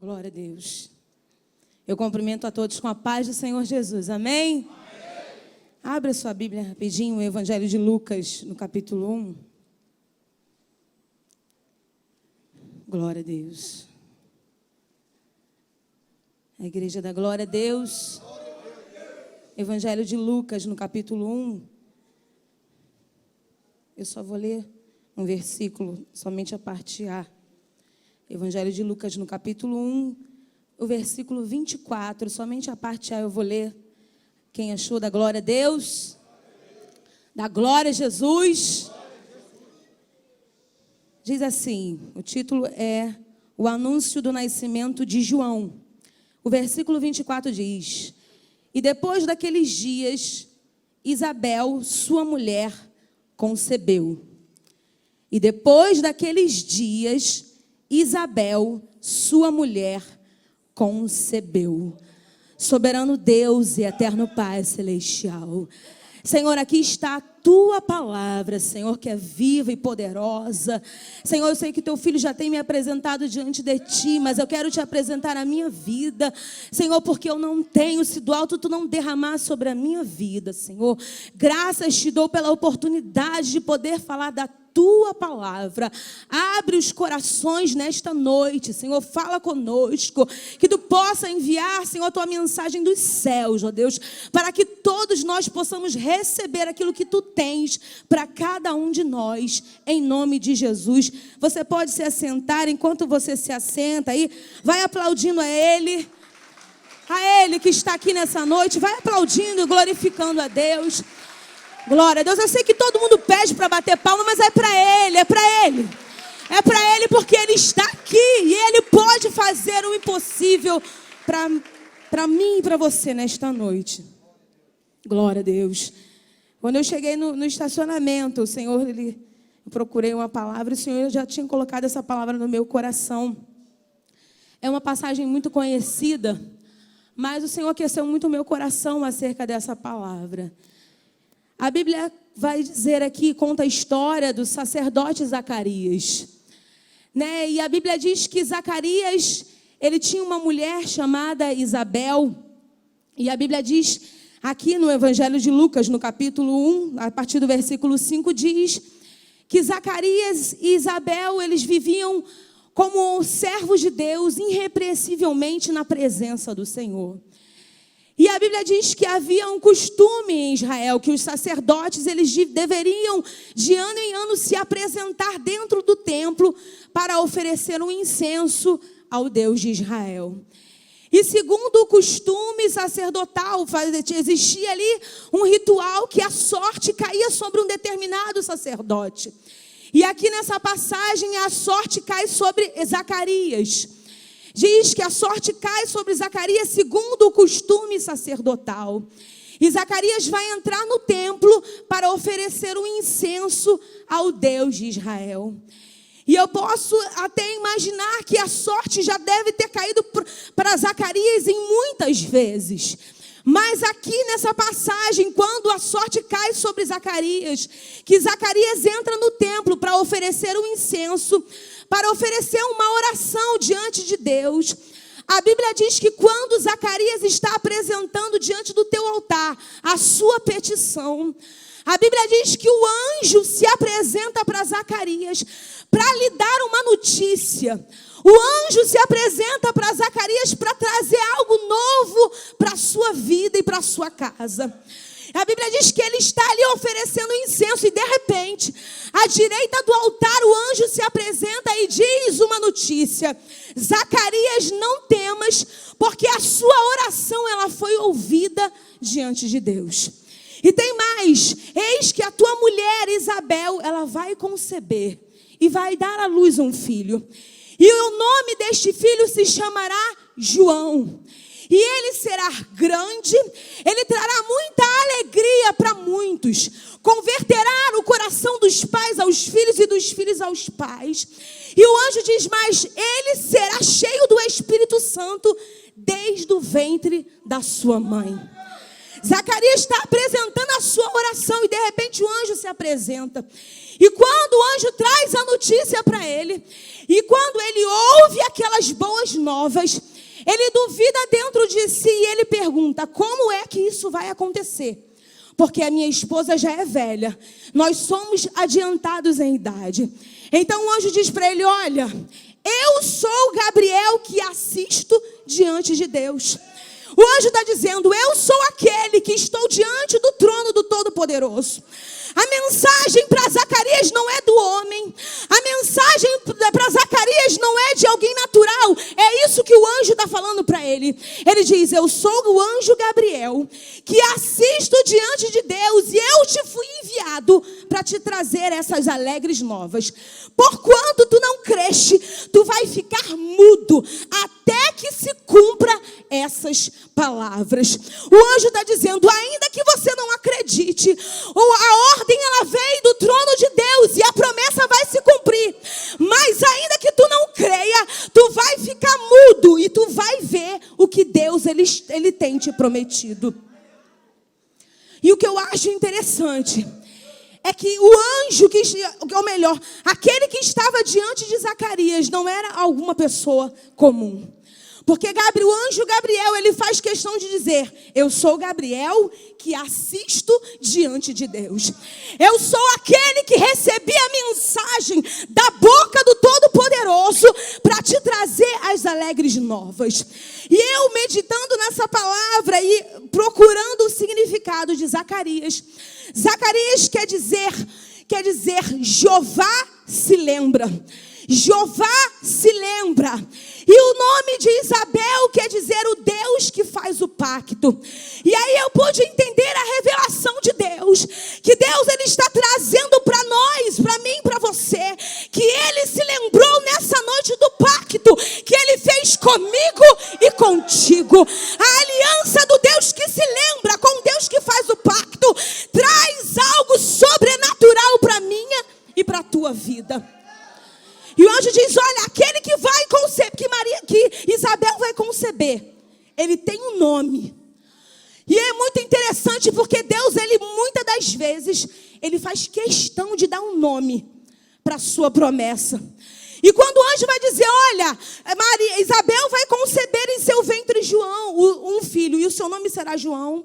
Glória a Deus. Eu cumprimento a todos com a paz do Senhor Jesus. Amém? Amém. Abra sua Bíblia rapidinho, o Evangelho de Lucas, no capítulo 1. Glória a Deus. A igreja da glória a Deus. Evangelho de Lucas, no capítulo 1. Eu só vou ler um versículo, somente a parte A. Evangelho de Lucas, no capítulo 1, o versículo 24, somente a parte A eu vou ler. Quem achou da glória a Deus? Da glória a Jesus? Diz assim, o título é O Anúncio do Nascimento de João. O versículo 24 diz: E depois daqueles dias, Isabel, sua mulher, concebeu. E depois daqueles dias, Isabel, sua mulher, concebeu. Soberano Deus e eterno Pai celestial. Senhor, aqui está a tua palavra, Senhor, que é viva e poderosa. Senhor, eu sei que teu filho já tem me apresentado diante de ti, mas eu quero te apresentar a minha vida, Senhor, porque eu não tenho, se do alto tu não derramar sobre a minha vida, Senhor. Graças te dou pela oportunidade de poder falar da tua palavra. Abre os corações nesta noite, Senhor, fala conosco, que tu possa enviar, Senhor, a tua mensagem dos céus, ó Deus, para que todos nós possamos receber aquilo que tu tens para cada um de nós, em nome de Jesus. Você pode se assentar. Enquanto você se assenta aí, vai aplaudindo a Ele que está aqui nessa noite, vai aplaudindo e glorificando a Deus. Glória a Deus. Eu sei que todo mundo pede para bater palma, mas é para Ele, é para Ele. É para Ele porque Ele está aqui e Ele pode fazer o impossível para mim e para você nesta noite. Glória a Deus. Quando eu cheguei no estacionamento, o Senhor, eu procurei uma palavra, e o Senhor já tinha colocado essa palavra no meu coração. É uma passagem muito conhecida, mas o Senhor aqueceu muito o meu coração acerca dessa palavra. A Bíblia vai dizer aqui, conta a história do sacerdote Zacarias, né? E a Bíblia diz que Zacarias, ele tinha uma mulher chamada Isabel. E a Bíblia diz, aqui no Evangelho de Lucas, no capítulo 1, a partir do versículo 5, diz que Zacarias e Isabel, eles viviam como servos de Deus, irrepreensivelmente na presença do Senhor. E a Bíblia diz que havia um costume em Israel, que os sacerdotes, eles deveriam de ano em ano se apresentar dentro do templo para oferecer um incenso ao Deus de Israel. E segundo o costume sacerdotal, existia ali um ritual que a sorte caía sobre um determinado sacerdote. E aqui nessa passagem a sorte cai sobre Zacarias. Diz que a sorte cai sobre Zacarias segundo o costume sacerdotal. E Zacarias vai entrar no templo para oferecer um incenso ao Deus de Israel. E eu posso até imaginar que a sorte já deve ter caído para Zacarias em muitas vezes. Mas aqui nessa passagem, quando a sorte cai sobre Zacarias, que Zacarias entra no templo para oferecer um incenso, para oferecer uma oração diante de Deus. A Bíblia diz que quando Zacarias está apresentando diante do teu altar a sua petição, a Bíblia diz que o anjo se apresenta para Zacarias para lhe dar uma notícia. O anjo se apresenta para Zacarias para trazer algo novo para a sua vida e para a sua casa. A Bíblia diz que ele está ali oferecendo incenso e de repente, à direita do altar, o anjo se apresenta e diz uma notícia: Zacarias, não temas, porque a sua oração ela foi ouvida diante de Deus. E tem mais, eis que a tua mulher Isabel, ela vai conceber e vai dar à luz um filho. E o nome deste filho se chamará João. E ele será grande, ele trará muita alegria para muitos, converterá o coração dos pais aos filhos e dos filhos aos pais. E o anjo diz mais, ele será cheio do Espírito Santo desde o ventre da sua mãe. Zacarias está apresentando a sua oração e de repente o anjo se apresenta. E quando o anjo traz a notícia para ele, e quando ele ouve aquelas boas novas, ele duvida dentro de si e ele pergunta: como é que isso vai acontecer? Porque a minha esposa já é velha, nós somos adiantados em idade. Então o anjo diz para ele: olha, eu sou Gabriel que assisto diante de Deus. O anjo está dizendo: eu sou aquele que estou diante do trono do Todo-Poderoso. A mensagem para Zacarias não é do homem. A mensagem para Zacarias não é de alguém natural. É isso que o anjo está falando para ele. Ele diz: eu sou o anjo Gabriel, que assisto diante de Deus, e eu te fui enviado para te trazer essas alegres novas. Porquanto tu não creste, tu vai ficar mudo até que se cumpra essas palavras. O anjo está dizendo: ainda que você não acredite, ou a ordem ela veio do trono de Deus e a promessa vai se cumprir, mas ainda que tu não creia, tu vai ficar mudo e tu vai ver o que Deus ele tem te prometido. E o que eu acho interessante é que o anjo, ou melhor, aquele que estava diante de Zacarias não era alguma pessoa comum. Porque o anjo Gabriel, ele faz questão de dizer: eu sou Gabriel que assisto diante de Deus. Eu sou aquele que recebi a mensagem da boca do Todo-Poderoso para te trazer as alegres novas. E eu meditando nessa palavra e procurando o significado de Zacarias. Zacarias quer dizer Jeová se lembra. Jeová se lembra. E o nome de Isabel quer dizer o Deus que faz o pacto. E aí eu pude entender a revelação de Deus. Que Deus ele está trazendo para nós, para mim, para você. Que Ele se lembrou nessa noite do pacto que Ele fez comigo e contigo. A aliança do Deus que se lembra com o Deus que faz o pacto traz algo sobrenatural para minha e para a tua vida. E o anjo diz: olha, aquele que vai conceber, que Isabel vai conceber, ele tem um nome. E é muito interessante porque Deus, ele muitas das vezes, ele faz questão de dar um nome para a sua promessa. E quando o anjo vai dizer: olha, Isabel vai conceber em seu ventre João, um filho, e o seu nome será João.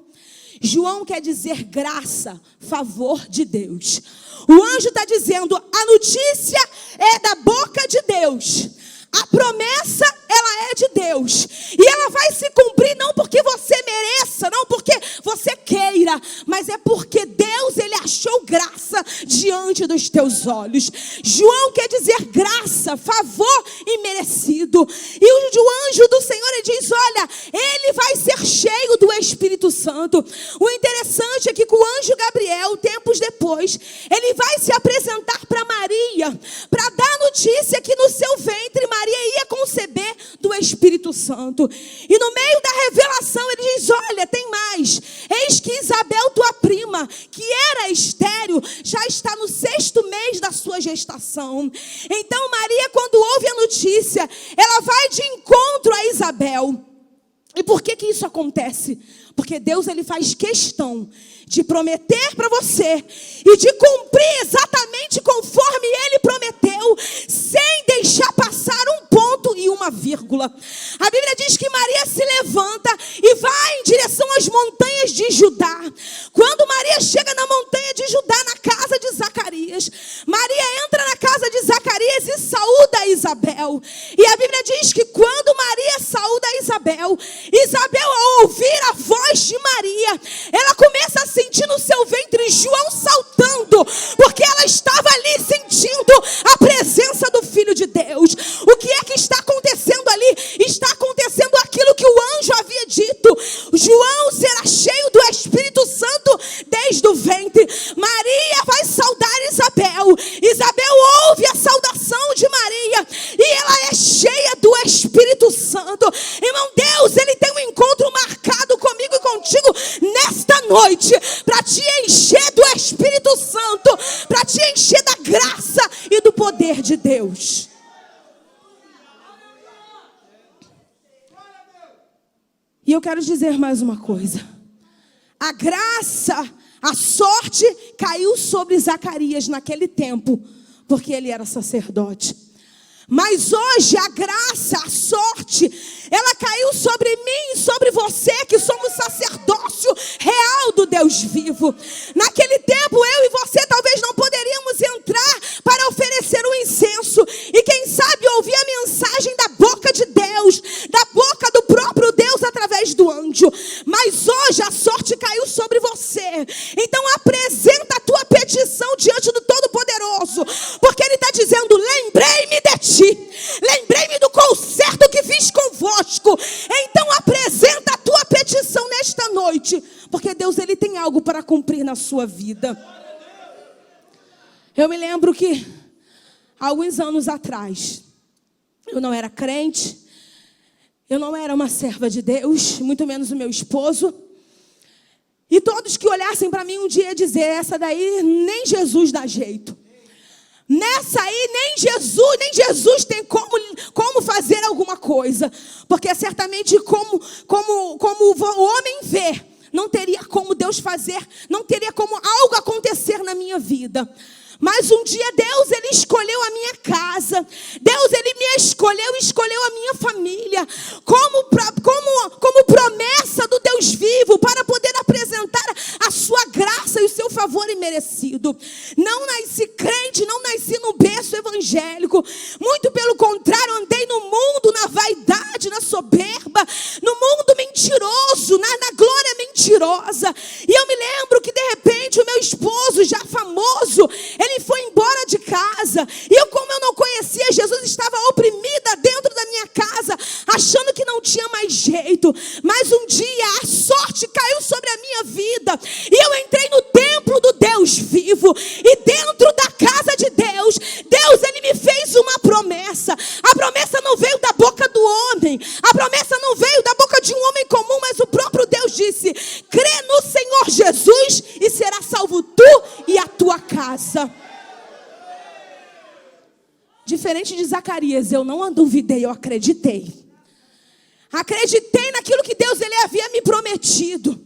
João quer dizer graça, favor de Deus. O anjo está dizendo: a notícia é da boca de Deus. A promessa, ela é de Deus. E ela vai se cumprir não porque você mereça, não porque você queira, mas é porque Deus, ele achou graça diante dos teus olhos. João quer dizer graça, favor imerecido. E o anjo do Senhor, ele diz: olha, ele vai ser cheio do Espírito Santo. O interessante é que com o anjo Gabriel, tempos depois, ele vai se apresentar para Maria, para dar notícia que no seu ventre Maria ia conceber do Espírito Santo. E no meio da revelação ele diz: olha, tem mais. Eis que Isabel, tua prima, que era estéril, já está no 6º mês da sua gestação. Então Maria, quando ouve a notícia, ela vai de encontro a Isabel. E por que isso acontece? Porque Deus, ele faz questão de prometer para você e de cumprir exatamente conforme ele prometeu, sem deixar passar um ponto e uma vírgula. A Bíblia diz que Maria se levanta e vai em direção às montanhas de Judá. Quando Maria chega na montanha de Judá, na casa de Zacarias, Maria entra na casa de Zacarias e saúda Isabel. E a Bíblia diz que quando Maria saúda Isabel, Isabel, ao ouvir a voz de Maria, ela começa a sentir no seu ventre João saltando, porque ela estava ali sentindo a presença do Filho de Deus. O que é que está acontecendo ali? Está acontecendo aquilo que o anjo havia dito: João será cheio do Espírito Santo desde o ventre. Maria vai saudar Isabel. Isabel ouve a saudação de Maria e ela é cheia do Espírito Santo. Irmão, Deus, ele tem um encontro marcado comigo e contigo nesta noite, para te encher do Espírito Santo, para te encher da graça e do poder de Deus. E eu quero dizer mais uma coisa: A graça, a sorte caiu sobre Zacarias naquele tempo, porque ele era sacerdote. Mas hoje a graça, a sorte, ela caiu sobre mim e sobre você, que somos sacerdócio real do Deus vivo. Naquele tempo eu e você talvez não poderíamos entrar para oferecer um incenso, e quem sabe ouvir a mensagem da boca de Deus, da boca do próprio Deus através do anjo. Mas hoje a sorte caiu sobre você. Então apresenta a tua petição diante do Todo-Poderoso, porque Ele está dizendo: lembrei-me de ti. Lembrei-me do concerto que fiz convosco. Então apresenta a tua petição nesta noite, porque Deus, Ele tem algo para cumprir na sua vida. Eu me lembro que alguns anos atrás eu não era crente, eu não era uma serva de Deus, muito menos o meu esposo. E todos que olhassem para mim um dia iam dizer: essa daí nem Jesus dá jeito. Nessa aí nem Jesus tem como fazer alguma coisa. Porque certamente como o homem vê, não teria como Deus fazer, não teria como algo acontecer na minha vida. Mas um dia Deus, Ele escolheu a minha casa. Deus, Ele me escolheu a minha família como promessa do Deus vivo, para poder apresentar a sua graça e o seu favor imerecido. Não nasci crente, não nasci no berço evangélico. Muito pelo contrário, andei no mundo, na vaidade, na soberba, no mundo mentiroso, na glória mentirosa. E eu me lembro que de repente o meu esposo, já famoso, ele foi embora de casa. E eu, como eu não conhecia Jesus, estava oprimida dentro da minha casa, achando que não tinha mais jeito. Mas um dia a sorte caiu sobre a minha vida, e eu entrei no templo do Deus vivo. E dentro da casa de Deus, Ele me fez uma promessa. A promessa não veio da boca do homem, a promessa não veio da boca de um homem comum, mas o próprio Deus disse: crê no Senhor Jesus e será salvo tu e a tua casa. Diferente de Zacarias, eu não duvidei, eu acreditei. Acreditei naquilo que Deus, Ele havia me prometido.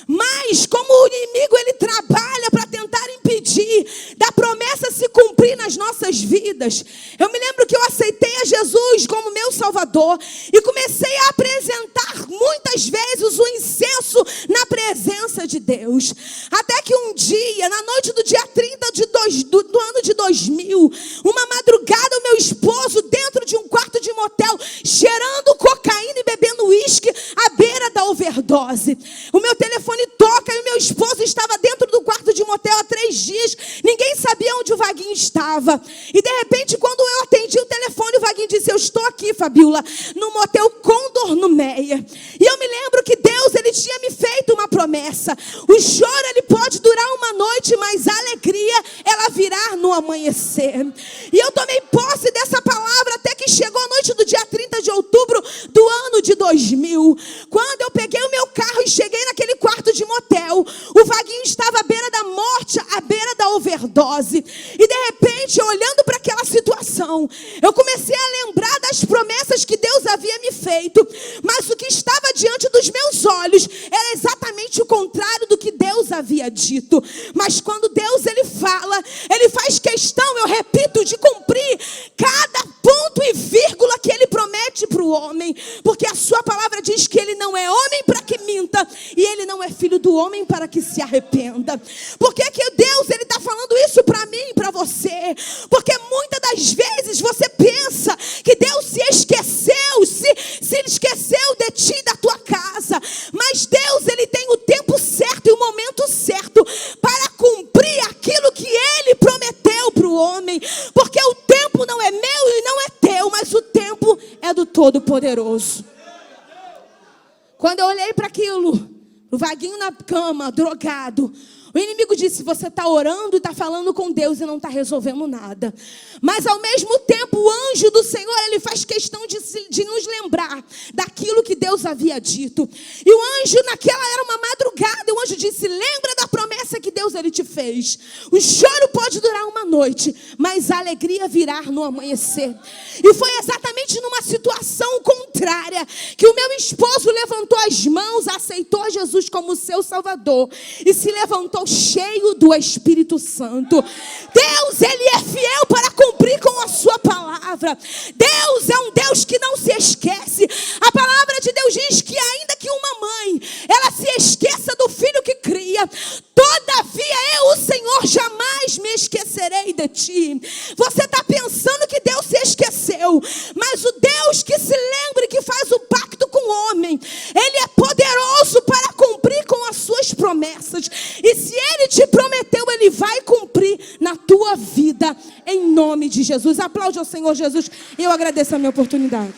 Mas como o inimigo, ele trabalha para tentar impedir da promessa se cumprir nas nossas vidas. Eu me lembro que eu aceitei a Jesus como meu Salvador e comecei a apresentar muitas vezes o incenso na presença de Deus. Até que um dia, na noite do dia 30 do ano de 2000, uma madrugada, o meu esposo dentro de um quarto de motel, cheirando cocaína e bebendo uísque à beira da overdose. O meu telefone toca e o meu esposo estava dentro do quarto de motel há 3 dias. Ninguém sabia onde o Vaguinho estava. E de repente, quando eu atendi o telefone, o Vaguinho disse: eu estou aqui, Fabiola, no motel Condor, no Meia. E eu me lembro que Deus, Ele tinha me feito uma promessa. O choro, ele pode durar uma noite, mas a alegria, ela virá no amanhecer. E eu tomei posse dessa palavra até que chegou a noite do dia 30 de outubro do ano de 2000. Quando eu peguei o meu carro e cheguei naquele quarto de motel, o Vaguinho estava à beira da morte, à beira da overdose. E de repente, olhando para aquela situação, eu comecei a lembrar das promessas que Deus havia me feito. Mas o que estava diante dos meus olhos era exatamente o contrário do que Deus havia dito. Mas quando Deus, Ele fala, Ele faz questão, eu repito, de cumprir cada ponto e vírgula que Ele promete para o homem. Porque a sua palavra diz que Ele não é homem para que minta, e Ele não é filho do homem para que se arrependa. Por que Deus, Ele está falando isso para mim e para você? Porque muitas das vezes você pensa que Deus se esqueceu, se esqueceu de ti, da tua casa. Mas Deus, Ele tem o tempo certo e o momento certo para cumprir aquilo que Ele prometeu para o homem. Porque o tempo não é meu e não é teu, mas o tempo é do Todo-Poderoso. Quando eu olhei para aquilo, o Vaguinho na cama, drogado, o inimigo disse: você está orando e está falando com Deus e não está resolvendo nada. Mas ao mesmo tempo, o anjo do Senhor, ele faz questão de nos lembrar daquilo que Deus havia dito. E o anjo, naquela era uma madrugada, o anjo disse: lembra da promessa que Deus ele te fez. O choro pode durar uma noite, mas a alegria virá no amanhecer. E foi exatamente numa situação contrária que o meu esposo levantou as mãos, aceitou Jesus como seu Salvador e se levantou cheio do Espírito Santo. Deus, ele é fiel para cumprir com a sua palavra. Deus é um Deus que não se esquece. A palavra de Deus diz que ainda que uma mãe, ela se esqueça do filho que cria, todavia eu, o Senhor, jamais me esquecerei de ti. Você está pensando que Deus se esqueceu, mas o Deus que se lembra e que faz o pacto com o homem, ele é poderoso para cumprir com as suas promessas. E se ele te prometeu, ele vai cumprir na tua vida, em nome de Jesus. Aplaude ao Senhor Jesus. Eu agradeço a minha oportunidade.